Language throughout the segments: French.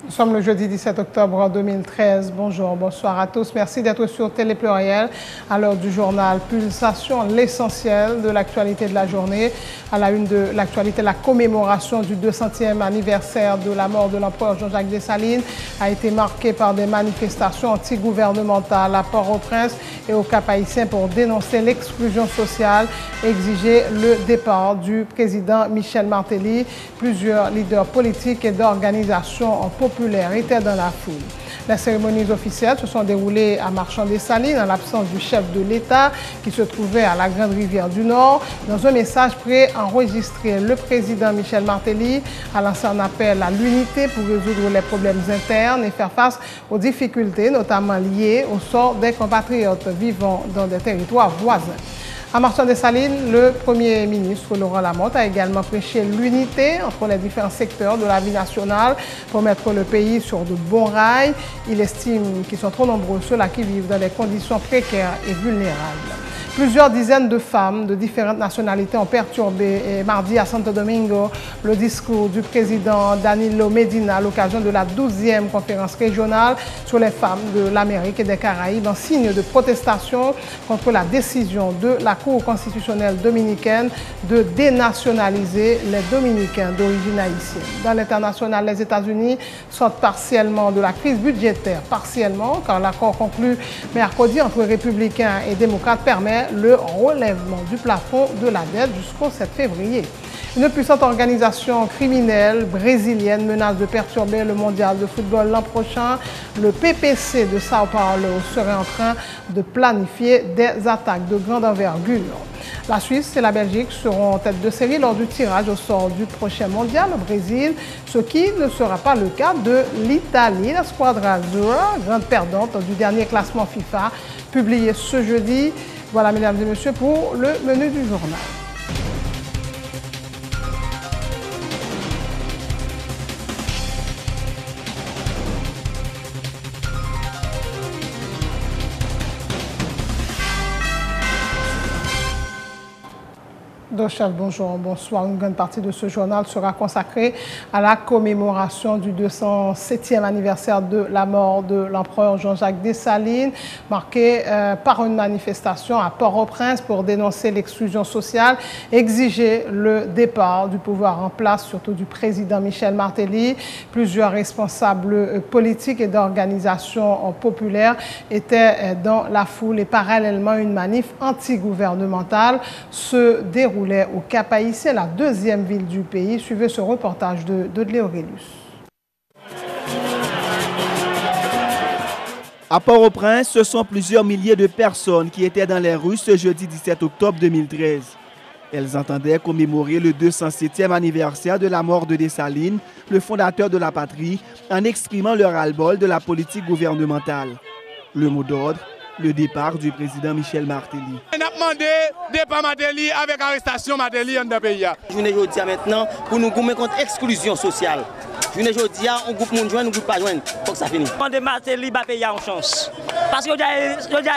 Nous sommes le jeudi 17 octobre 2013. Bonjour, bonsoir à tous. Merci d'être sur Télé Pluriel à l'heure du journal Pulsation, l'essentiel de l'actualité de la journée. À la une de l'actualité, la commémoration du 200e anniversaire de la mort de l'empereur Jean-Jacques Dessalines a été marquée par des manifestations antigouvernementales à Port-au-Prince et au Cap-Haïtien pour dénoncer l'exclusion sociale et exiger le départ du président Michel Martelly. Plusieurs leaders politiques et d'organisations populaires étaient dans la foule. Les cérémonies officielles se sont déroulées à Marchand-Dessalines en l'absence du chef de l'État qui se trouvait à la Grande Rivière du Nord. Dans un message préenregistré, le président Michel Martelly a lancé un appel à l'unité pour résoudre les problèmes internes et faire face aux difficultés, notamment liées au sort des compatriotes vivant dans des territoires voisins. À Marchand-Dessalines, le Premier ministre Laurent Lamotte a également prêché l'unité entre les différents secteurs de la vie nationale pour mettre le pays sur de bons rails. Il estime qu'ils sont trop nombreux ceux-là qui vivent dans des conditions précaires et vulnérables. Plusieurs dizaines de femmes de différentes nationalités ont perturbé mardi à Santo Domingo le discours du président Danilo Medina à l'occasion de la 12e conférence régionale sur les femmes de l'Amérique et des Caraïbes en signe de protestation contre la décision de la Cour constitutionnelle dominicaine de dénationaliser les Dominicains d'origine haïtienne. Dans l'international, les États-Unis sortent partiellement de la crise budgétaire, partiellement, car l'accord conclu mercredi entre républicains et démocrates permet le relèvement du plafond de la dette jusqu'au 7 février. Une puissante organisation criminelle brésilienne menace de perturber le mondial de football l'an prochain. Le PPC de Sao Paulo serait en train de planifier des attaques de grande envergure. La Suisse et la Belgique seront en tête de série lors du tirage au sort du prochain mondial au Brésil, ce qui ne sera pas le cas de l'Italie. La Squadra Azzurra, grande perdante du dernier classement FIFA, publié ce jeudi. Voilà, mesdames et messieurs, pour le menu du journal. Chef, bonjour, bonsoir. Une grande partie de ce journal sera consacrée à la commémoration du 207e anniversaire de la mort de l'empereur Jean-Jacques Dessalines, marquée par une manifestation à Port-au-Prince pour dénoncer l'exclusion sociale, exiger le départ du pouvoir en place, surtout du président Michel Martelly. Plusieurs responsables politiques et d'organisations populaires étaient dans la foule et parallèlement une manif antigouvernementale se déroulait au Cap-Haïtien, la deuxième ville du pays. Suivez ce reportage de Léorélus. À Port-au-Prince, ce sont plusieurs milliers de personnes qui étaient dans les rues ce jeudi 17 octobre 2013. Elles entendaient commémorer le 207e anniversaire de la mort de Dessalines, le fondateur de la patrie, en exprimant leur ras-le-bol de la politique gouvernementale. Le mot d'ordre: le départ du président Michel Martelly. On a demandé départ Martelly avec arrestation Martelly dans le pays. Je ne dis maintenant pour nous gommer contre l'exclusion sociale. Je ne dis on groupe monde joindre, on groupe pas joindre. Faut que ça finisse. Demandez Martelly va payer en chance. Parce que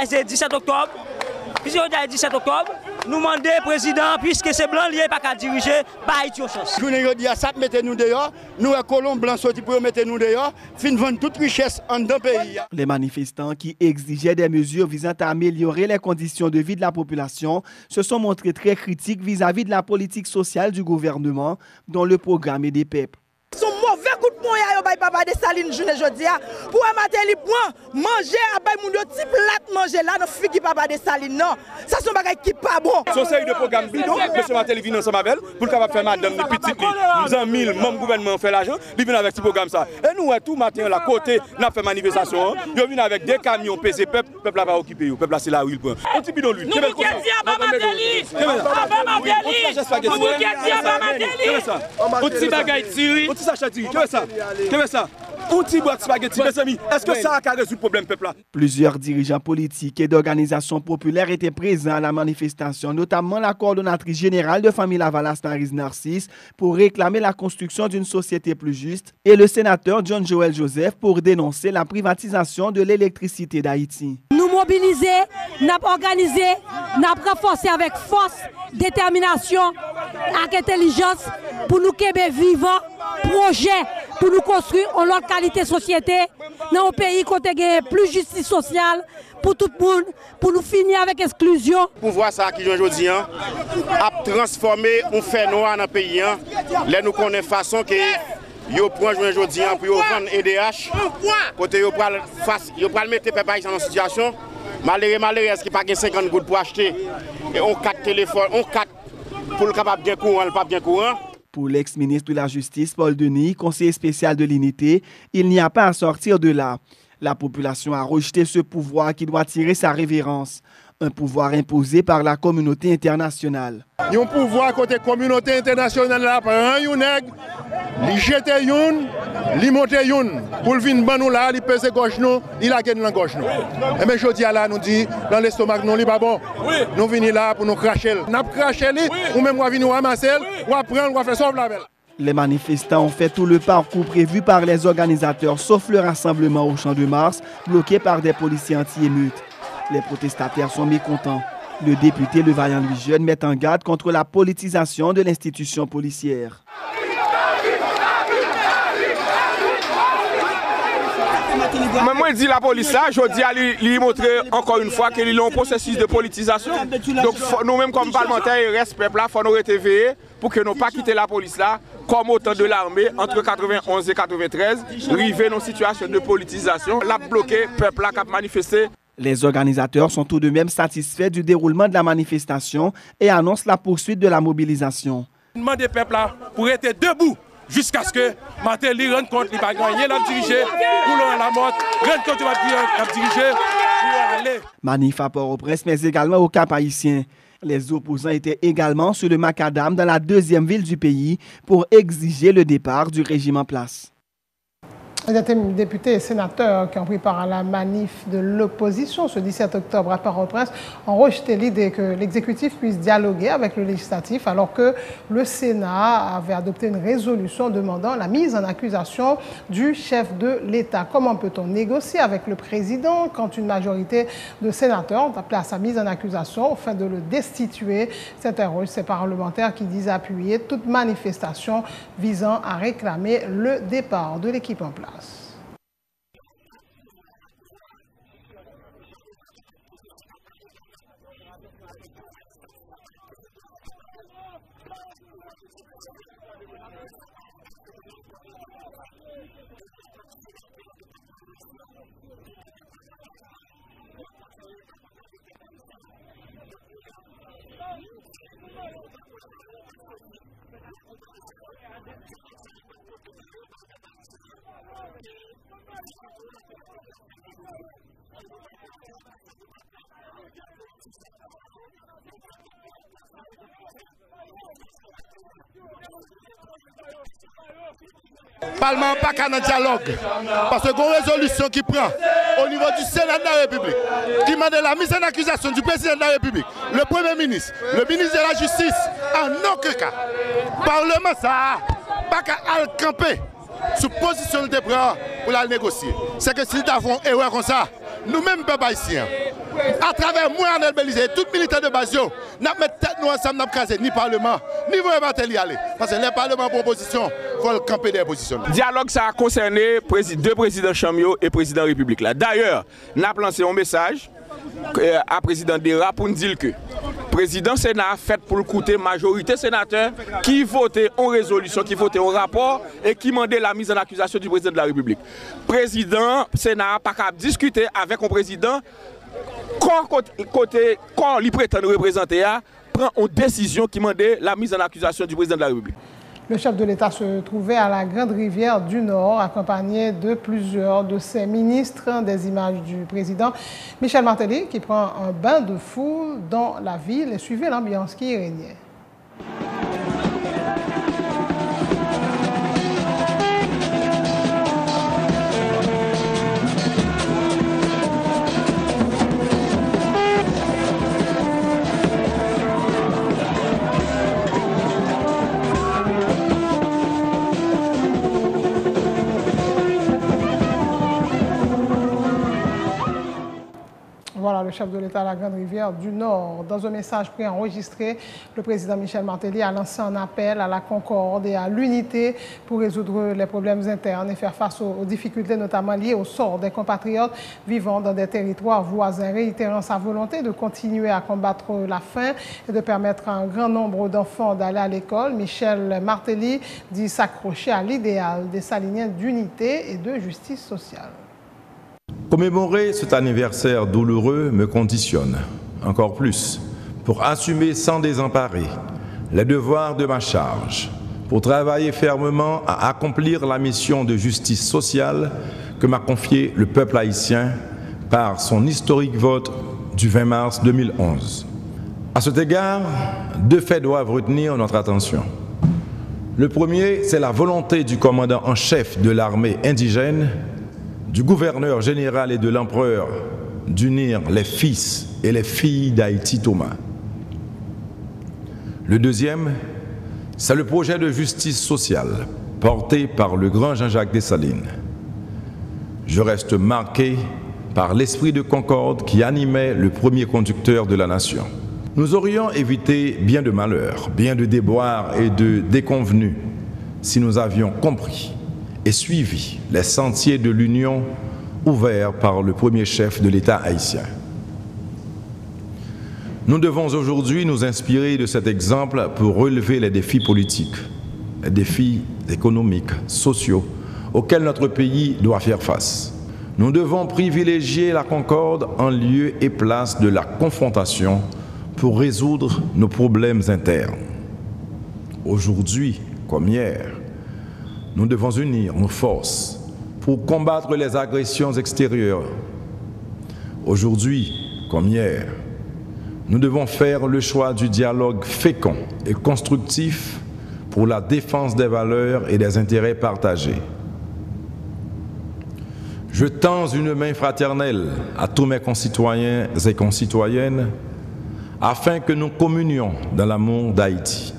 c'est 17 octobre. Puisque c'est 17 octobre, nous demandons au président, puisque c'est blanc, il n'est pas qu'à diriger, pas Haïti en chance. Je ne dis ça, mettez-nous dehors. Nous, les colons blancs, sortis pour mettre nous dehors. Fin vendre toute richesse en deux pays. Les manifestants qui exigeaient des mesures visant à améliorer les conditions de vie de la population se sont montrés très critiques vis-à-vis de la politique sociale du gouvernement, dont le programme est des PEP. Son mauvais coup de moyen yo bay papa Dessalines journée jodia pour Martelly manger à bay moun yo ti plat manger là non figi papa Dessalines non ça son bagay qui pas bon. Son série de programme bidon monsieur Martelly vient ensemble avec pour capable faire madame les petites nous en 1000 même gouvernement fait l'argent il vient avec ce programme ça et nous tout matin là côté n'a fait manifestation yo vient avec des camions PC peuple là va occuper yo peuple là c'est là où il prend un petit bidon lui nous qui dit à Martelly un petit bagay tiré est-ce que ça a résolu le problème peuple là? Plusieurs dirigeants politiques et d'organisations populaires étaient présents à la manifestation, notamment la coordonnatrice générale de Famille Lavalas Naris Narcisse pour réclamer la construction d'une société plus juste et le sénateur John Joel Joseph pour dénoncer la privatisation de l'électricité d'Haïti. Nous mobiliser, nous organiser, nous renforcer avec force, détermination, avec intelligence pour nous qu'aimer vivant projet pour nous construire une autre qualité de société dans un pays côté plus justice sociale pour tout le monde, pour nous finir avec l'exclusion. Pour voir ça qui aujourd'hui a transformé un fait noir dans le pays. Là nous connaissons façon que yo prend aujourd'hui pour vendre EDH côté yo pral mettre peuple haïtien dans situation malheureux qui pas 50 gouttes pour acheter et on 4 téléphones, on 4 pour le capable bien courant, pas bien courant. Pour l'ex-ministre de la Justice, Paul Denis, conseiller spécial de l'unité, il n'y a pas à sortir de là. La population a rejeté ce pouvoir qui doit tirer sa révérence. Un pouvoir imposé par la communauté internationale. Il y a un pouvoir côté communauté internationale là, par un nègre, il jette une, il monte une, pour le venir nous là, il pèse gauche nous, il a gagné la gauche nous. Et mais je dis là, nous dit, dans l'estomac, non, il pas bon. Nous venons là pour nous cracher. Nous cracher, ou même nous venir ramasser, ou prendre, ou faire sauver la belle. Les manifestants ont fait tout le parcours prévu par les organisateurs, sauf le rassemblement au Champ de Mars, bloqué par des policiers anti-émeutes. Les protestataires sont mécontents. Le député Le Vaillant Louis Jeune met en garde contre la politisation de l'institution policière. Moi, je dis la police là, je dis à lui montrer encore une fois qu'il y a un processus de politisation. Donc, nous-mêmes, comme parlementaires et reste peuple là, il faut nous réveiller pour que nous ne pas quitter la police là, comme autant de l'armée entre 91 et 93, arriver dans une situation de politisation, la bloquer, peuple là qui a manifesté. Les organisateurs sont tout de même satisfaits du déroulement de la manifestation et annoncent la poursuite de la mobilisation. Je demande au peuple là pour être debout jusqu'à ce que Martelly rende compte qu'il va gagner la diriger, pour la mort, rende compte qu'il va diriger pour aller. Manif à Port-au-Prince, mais également au Cap-Haïtien. Les opposants étaient également sur le macadam dans la deuxième ville du pays pour exiger le départ du régime en place. Les députés et sénateurs qui ont pris part à la manif de l'opposition ce 17 octobre à Port-au-Prince ont rejeté l'idée que l'exécutif puisse dialoguer avec le législatif alors que le Sénat avait adopté une résolution demandant la mise en accusation du chef de l'État. Comment peut-on négocier avec le président quand une majorité de sénateurs ont appelé à sa mise en accusation afin de le destituer? S'interrogent ces parlementaires qui disent appuyer toute manifestation visant à réclamer le départ de l'équipe en place. Parlement pas qu'un dialogue. Parce que une résolution qui prend au niveau du Sénat de la République, qui demande la mise en accusation du président de la République, le Premier ministre, le ministre de la Justice, en aucun cas. Parlement, ça pas qu'à camper sous position de bras pour la négocier. C'est que si nous avons une erreur comme ça, nous-mêmes, peuple haïtien, à travers moi, Arnel Bélizé, tout militaire de base, nous mettons tête nous ensemble, nous craser ni Parlement, ni vous Martelly aller. Parce que les parlements pour opposition veulent camper des positions. Le dialogue, ça a concerné deux présidents Chamio et président République. D'ailleurs, nous avons lancé un message à président Dera pour nous dire que le président Sénat a fait pour écouter majorité sénateur qui votait en résolution, qui votait en rapport et qui demandait la mise en accusation du président de la République. Président Sénat n'a pas qu'à discuter avec un président quand il prétend représenter, prend une décision qui demandait la mise en accusation du président de la République. Le chef de l'État se trouvait à la Grande Rivière du Nord, accompagné de plusieurs de ses ministres. Des images du président Michel Martelly qui prend un bain de foule dans la ville et suivait l'ambiance qui y régnait. Voilà le chef de l'État à la Grande Rivière du Nord. Dans un message préenregistré, le président Michel Martelly a lancé un appel à la concorde et à l'unité pour résoudre les problèmes internes et faire face aux difficultés notamment liées au sort des compatriotes vivant dans des territoires voisins, réitérant sa volonté de continuer à combattre la faim et de permettre à un grand nombre d'enfants d'aller à l'école. Michel Martelly dit s'accrocher à l'idéal des Saliniens d'unité et de justice sociale. Commémorer cet anniversaire douloureux me conditionne encore plus pour assumer sans désemparer les devoirs de ma charge, pour travailler fermement à accomplir la mission de justice sociale que m'a confiée le peuple haïtien par son historique vote du 20 mars 2011. À cet égard, deux faits doivent retenir notre attention. Le premier, c'est la volonté du commandant en chef de l'armée indigène, du gouverneur général et de l'empereur d'unir les fils et les filles d'Haïti Thomas. Le deuxième, c'est le projet de justice sociale porté par le grand Jean-Jacques Dessalines. Je reste marqué par l'esprit de concorde qui animait le premier conducteur de la nation. Nous aurions évité bien de malheurs, bien de déboires et de déconvenues si nous avions compris et suivi les sentiers de l'union ouverts par le premier chef de l'État haïtien. Nous devons aujourd'hui nous inspirer de cet exemple pour relever les défis politiques, les défis économiques, sociaux auxquels notre pays doit faire face. Nous devons privilégier la concorde en lieu et place de la confrontation pour résoudre nos problèmes internes. Aujourd'hui, comme hier, nous devons unir nos forces pour combattre les agressions extérieures. Aujourd'hui, comme hier, nous devons faire le choix du dialogue fécond et constructif pour la défense des valeurs et des intérêts partagés. Je tends une main fraternelle à tous mes concitoyens et concitoyennes afin que nous communions dans l'amour d'Haïti.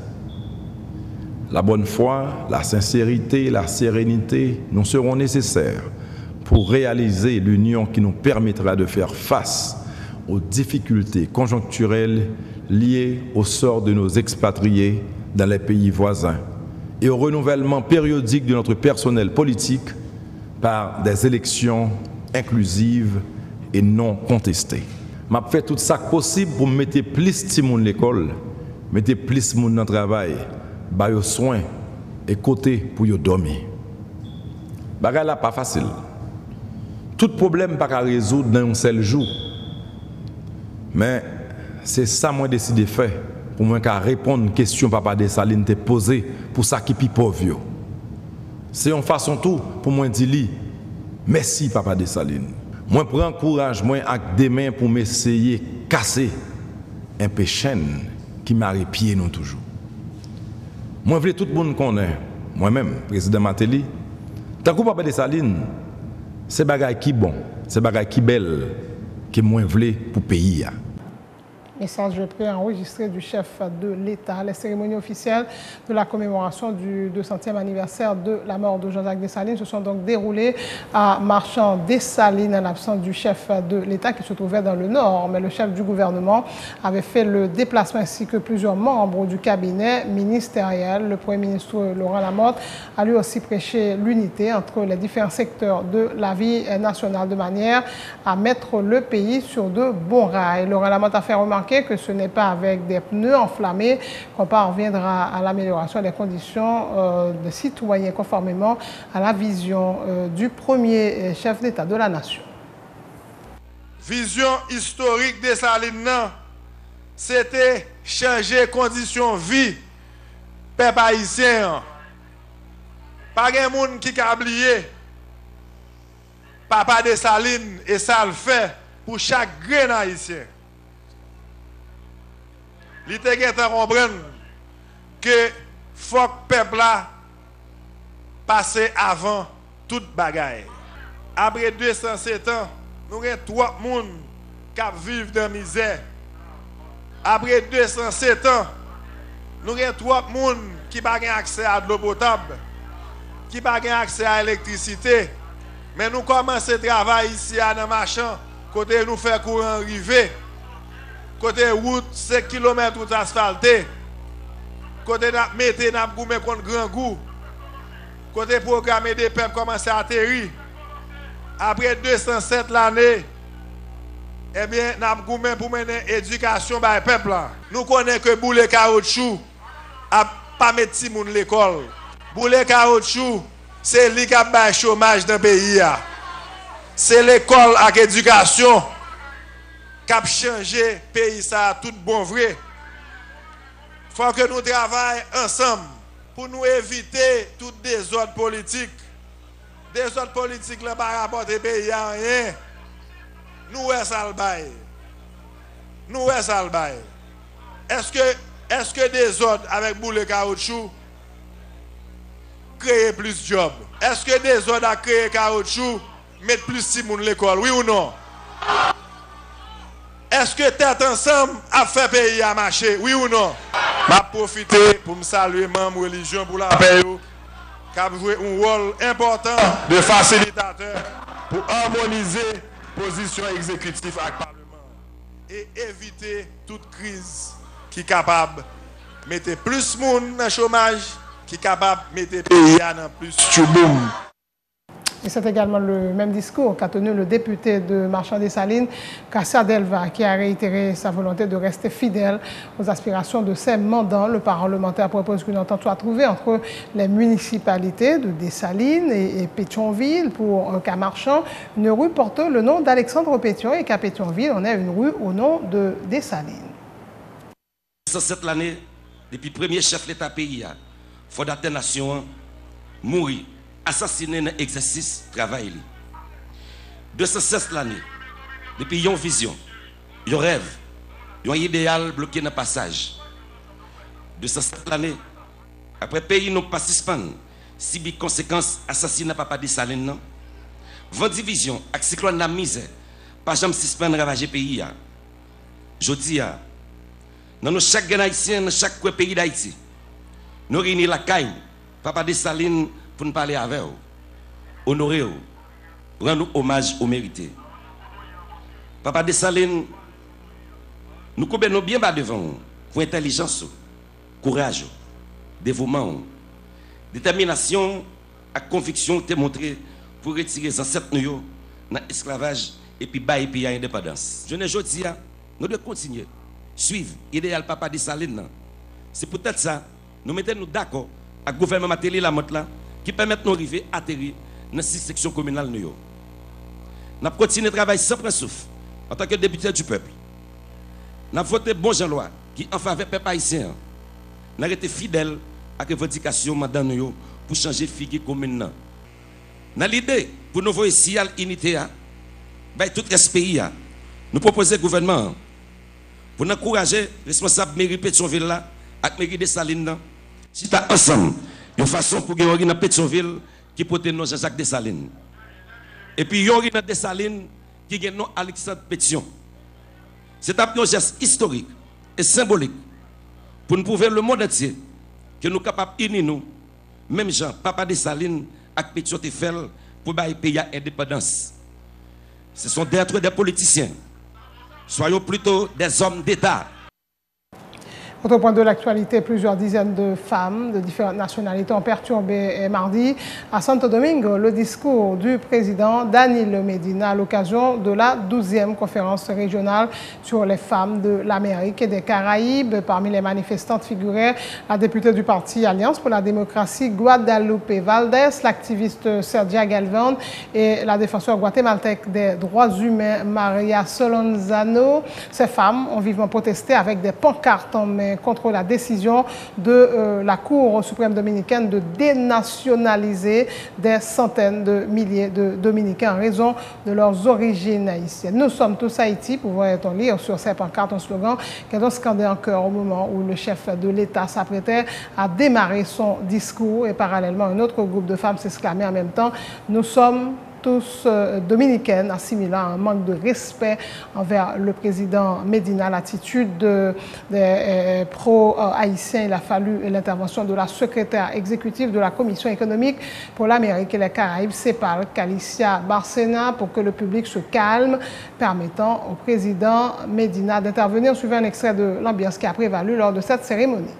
La bonne foi, la sincérité, la sérénité nous seront nécessaires pour réaliser l'union qui nous permettra de faire face aux difficultés conjoncturelles liées au sort de nos expatriés dans les pays voisins et au renouvellement périodique de notre personnel politique par des élections inclusives et non contestées. M'a fait tout ça possible pour mettre plus de monde à l'école, mettre plus de monde dans le travail, bailler soin et côté pour y dormir. Bagay là pas facile. Tout problème pas à résoudre dans un seul jour. Mais c'est ça moi décidé faire pour moi qu'à répondre une question papa Dessalines te posée pour ça qui pi pauvre. C'est une façon tout pour moi dire merci papa Dessalines. Moi prends courage moi avec des mains pour m'essayer casser un peu chaîne qui m'a pied nous toujours. Moi veux tout le monde connaît moi-même président Martelly tant que papa Dessalines c'est bagay qui bon, c'est bagay qui belle que moi veux pour pays. Message préenregistré du chef de l'État. Les cérémonies officielles de la commémoration du 200e anniversaire de la mort de Jean-Jacques Dessalines se sont donc déroulées à Marchand-Dessalines en l'absence du chef de l'État qui se trouvait dans le Nord. Mais le chef du gouvernement avait fait le déplacement ainsi que plusieurs membres du cabinet ministériel. Le Premier ministre Laurent Lamotte a lui aussi prêché l'unité entre les différents secteurs de la vie nationale de manière à mettre le pays sur de bons rails. Laurent Lamotte a fait remarquer que ce n'est pas avec des pneus enflammés qu'on parviendra à l'amélioration des conditions des citoyens conformément à la vision du premier chef d'État de la nation. Vision historique des Salines, c'était changer conditions de vie peuple haïtien. Pas de monde qui a oublié papa Dessalines et ça le fait pour chaque grain haïtien. Il était à comprendre que faut que le peuple passe avant toute bagaille. Après 207 ans, nous avons 3 personnes qui vivent dans la misère. Après 207 ans, nous avons 3 personnes qui n'ont pas accès à de l'eau potable, qui n'ont pas accès à l'électricité. Mais nous commençons à travailler ici à Marchand Côté nous fait courant rivé. Côté route 5 km route asphaltée. Côté n'a metté n'a goumé contre grand goût. Côté programme des peuples commence à atterrir. Après 207 l'année, eh bien, n'a goumé pour mener éducation par le peuple. Nous connaissons que boule caoutchouc a pas mettre si moun l'école. Boule caoutchouc, c'est lui qui a le chômage dans le pays. C'est l'école avec l'éducation qui a changé le pays, ça tout bon vrai. Il faut que nous travaillions ensemble pour nous éviter toutes des ordres politiques. Des ordres politiques là par rapport au pays à rien. Nous est ça le bail. Nous est ça le bail. Est-ce que des ordres avec boule caoutchouc créer plus de jobs? Est-ce que des ordres à créer caoutchouc mettre plus de monde à l'école? Oui ou non? Est-ce que tête ensemble a fait pays à marcher? Oui ou non? Je vais profiter pour me saluer membres religion pour la paix qui a joué un rôle important de facilitateur pour harmoniser position exécutive avec le Parlement et éviter toute crise qui est capable de mettre plus de monde dans le chômage, qui est capable de mettre le pays dans plus de chouboum. Et c'est également le même discours qu'a tenu le député de Marchand-des-Salines, Kassia Delva, qui a réitéré sa volonté de rester fidèle aux aspirations de ses mandants. Le parlementaire propose qu'une entente soit trouvée entre les municipalités de Dessalines et Pétionville pour qu'à Marchand, une rue porte le nom d'Alexandre Pétion et qu'à Pétionville, on ait une rue au nom de Dessalines. Cette année, depuis le premier chef de l'État pays, fondateur nation, mourir. Assassiné dans l'exercice travail. 216 l'année, depuis une vision, un rêve, un idéal bloqué dans le passage. 216 l'année, après pays nous pas suspendre, si les conséquences assassinat papa de Salines, 20 divisions, avec cyclone de misère, pas jamais suspendre ravager pays. Je dis, dans chaque haïtien, dans chaque pays d'Haïti, nous réunissons la caille, papa de Salines, pour nous parler avec vous, honorer vous, rendre hommage au mérité. Papa Dessalines, nous coupons bien bas devant vous, pour intelligence, courage, dévouement, détermination et conviction te montré pour retirer les ancêtres nous dans l'esclavage et puis bailler pays à l'indépendance. Je ne dis pas, nous devons continuer, suivre l'idéal Papa Dessalines. C'est peut-être ça, nous mettons-nous d'accord avec le gouvernement Matéli la montre là, qui permettent de nous arriver à atterrir dans les 6 sections communales. Nous avons continué de travailler sans prendre souffle en tant que député du peuple. Nous avons voté bon Jean-Loi qui en faveur du peuple haïtien. Nous avons été fidèles à la revendication mandat pour changer la figure commune. Dans l'idée pour nous voir ici à l'unité, tout le pays, nous proposons au gouvernement pour encourager les responsables de mairie Pétionville et la mairie de Salines, si tu as ensemble, une façon pour gagner dans Pétionville qui porte le nom Jean-Jacques Dessalines. Et puis, il y a dans Dessalines qui gagne le nom Alexandre Pétion. C'est un geste historique et symbolique pour nous prouver le monde entier que nous sommes capables d'unir nous, même Jean, Papa Dessalines, avec Pétion Tefel, pour que le pays ait indépendance. Ce sont d'être des politiciens. Soyons plutôt des hommes d'État. Autre point de l'actualité, plusieurs dizaines de femmes de différentes nationalités ont perturbé mardi à Santo Domingo le discours du président Danilo Medina à l'occasion de la 12e conférence régionale sur les femmes de l'Amérique et des Caraïbes. Parmi les manifestantes figuraient la députée du parti Alliance pour la démocratie Guadalupe Valdés, l'activiste Sergia Galván et la défenseure guatémaltèque des droits humains Maria Solonzano. Ces femmes ont vivement protesté avec des pancartes en main contre la décision de la Cour suprême dominicaine de dénationaliser des centaines de milliers de Dominicains en raison de leurs origines haïtiennes. Nous sommes tous Haïti, pouvait-on lire sur ces pancartes un slogan qui a scandé en chœur au moment où le chef de l'État s'apprêtait à démarrer son discours et parallèlement un autre groupe de femmes s'exclamait en même temps « Nous sommes tous dominicaines, assimilant un manque de respect envers le président Medina. L'attitude des pro-haïtiens, il a fallu l'intervention de la secrétaire exécutive de la Commission économique pour l'Amérique et les Caraïbes, CEPAL, Calicia Barcena, pour que le public se calme, permettant au président Medina d'intervenir. Suivant un extrait de l'ambiance qui a prévalu lors de cette cérémonie.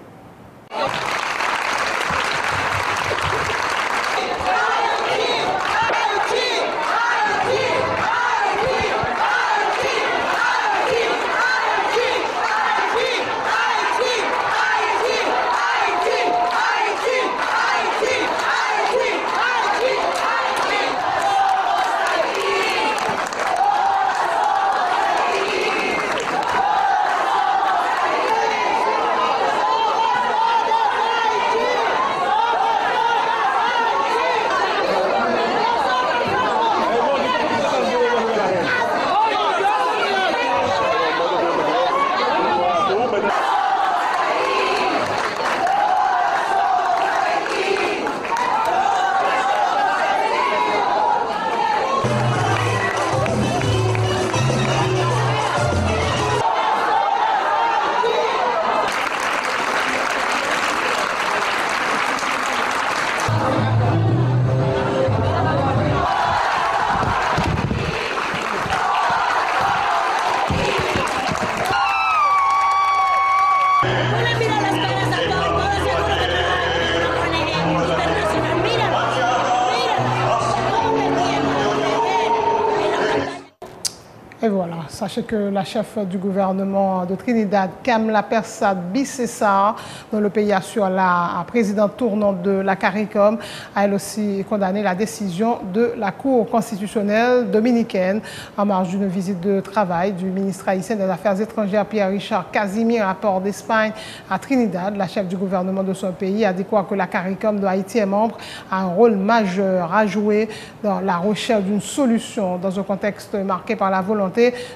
Et voilà, sachez que la chef du gouvernement de Trinidad, Kamla Persad-Bissessar, dont le pays assure la présidente tournante de la CARICOM, a elle aussi condamné la décision de la Cour constitutionnelle dominicaine en marge d'une visite de travail du ministre haïtien des Affaires étrangères Pierre-Richard Casimir à Port d'Espagne à Trinidad. La chef du gouvernement de son pays a dit quoi que la CARICOM de Haïti est membre, a un rôle majeur à jouer dans la recherche d'une solution dans un contexte marqué par la volonté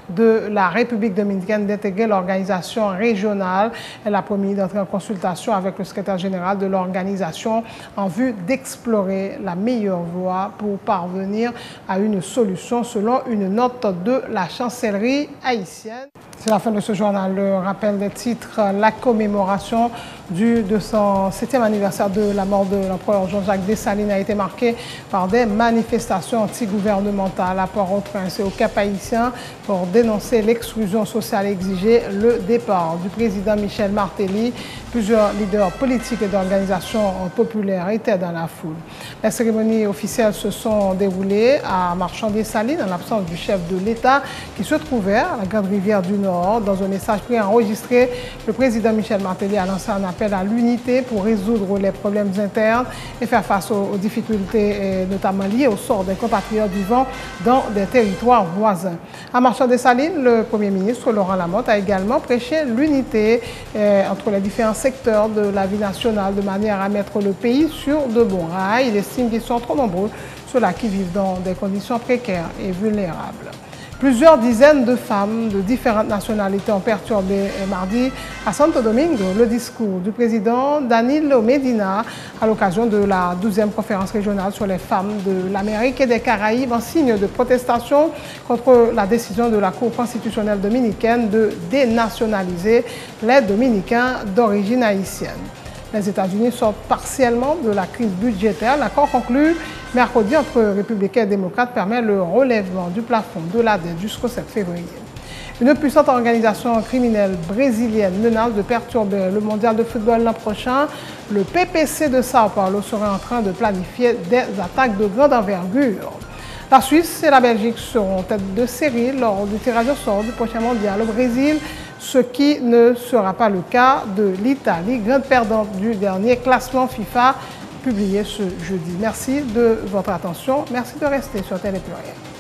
de la République dominicaine d'intégrer l'organisation régionale. Elle a promis d'entrer en consultation avec le secrétaire général de l'organisation en vue d'explorer la meilleure voie pour parvenir à une solution selon une note de la chancellerie haïtienne. C'est la fin de ce journal. Le rappel des titres, la commémoration du 207e anniversaire de la mort de l'empereur Jean-Jacques Dessalines a été marquée par des manifestations antigouvernementales à Port-au-Prince et au Cap-Haïtien pour dénoncer l'exclusion sociale et exiger le départ du président Michel Martelly. Plusieurs leaders politiques et d'organisations populaires étaient dans la foule. Les cérémonies officielles se sont déroulées à Marchand-des-Salines en l'absence du chef de l'État qui se trouvait à la Grande Rivière du Nord. Dans un message préenregistré, le président Michel Martelly a lancé un appel à l'unité pour résoudre les problèmes internes et faire face aux difficultés notamment liées au sort des compatriotes vivant dans des territoires voisins. À Marchand-des-Salines, le Premier ministre Laurent Lamotte a également prêché l'unité entre les différents secteurs de la vie nationale de manière à mettre le pays sur de bons rails. Il estime qu'ils sont trop nombreux, ceux-là qui vivent dans des conditions précaires et vulnérables. Plusieurs dizaines de femmes de différentes nationalités ont perturbé mardi à Santo Domingo le discours du président Danilo Medina à l'occasion de la 12e conférence régionale sur les femmes de l'Amérique et des Caraïbes en signe de protestation contre la décision de la Cour constitutionnelle dominicaine de dénationaliser les Dominicains d'origine haïtienne. Les États-Unis sortent partiellement de la crise budgétaire. L'accord conclu mercredi entre républicains et démocrates permet le relèvement du plafond de la dette jusqu'au 7 février. Une puissante organisation criminelle brésilienne menace de perturber le mondial de football l'an prochain. Le PPC de Sao Paulo serait en train de planifier des attaques de grande envergure. La Suisse et la Belgique seront tête de série lors du tirage au sort du prochain mondial au Brésil, ce qui ne sera pas le cas de l'Italie, grande perdante du dernier classement FIFA publié ce jeudi. Merci de votre attention. Merci de rester sur Télé Pluriel.